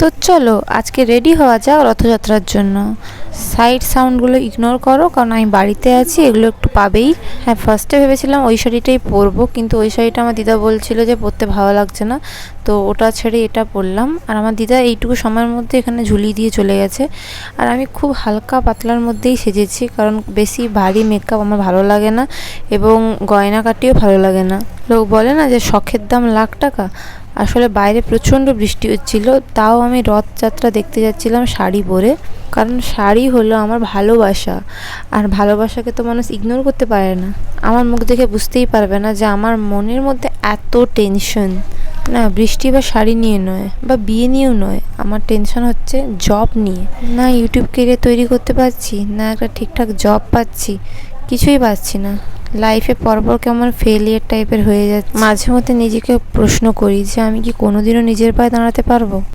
তো চলো আজকে রেডি হওয়া যাক রথযাত্রার জন্য। সাইড সাউন্ডগুলো ইগনোর করো, কারণ আমি বাড়িতে আছি, এগুলো একটু পাবেই। হ্যাঁ, ফার্স্টে ভেবেছিলাম ওই শাড়িটাই পরবো, কিন্তু ওই শাড়িটা আমার দিদা বলছিল যে পরতে ভালো লাগছে না, তো ওটা ছেড়ে এটা পরলাম। আর আমার দিদা এইটুকু সময়ের মধ্যে এখানে ঝুলিয়ে দিয়ে চলে গেছে। আর আমি খুব হালকা পাতলার মধ্যেই সেজেছি, কারণ বেশি ভারী মেকআপ আমার ভালো লাগে না এবং গয়নাকাটিও ভালো লাগে না। লোক বলে না যে শখের দাম লাখ টাকা, আসলে বাইরে প্রচণ্ড বৃষ্টি হচ্ছিল, তাও আমি রথযাত্রা দেখতে যাচ্ছিলাম শাড়ি পরে, কারণ শাড়ি হলো আমার ভালোবাসা। আর ভালোবাসাকে তো মানুষ ইগনোর করতে পারে না। আমার মুখ দেখে বুঝতেই পারবে না যে আমার মনের মধ্যে এত টেনশন। না, বৃষ্টি বা শাড়ি নিয়ে নয়, বা বিয়ে নিয়েও নয়, আমার টেনশন হচ্ছে জব নিয়ে। না ইউটিউব কেরিয়ার তৈরি করতে পারছি, না একটা ঠিকঠাক জব পাচ্ছি, কিছুই পাচ্ছি না। লাইফে পরপর কেমন ফেলিয়ার টাইপের হয়ে যাচ্ছে। মাঝে মধ্যে নিজেকে প্রশ্ন করি যে আমি কি কোনোদিনও নিজের পায়ে দাঁড়াতে পারবো।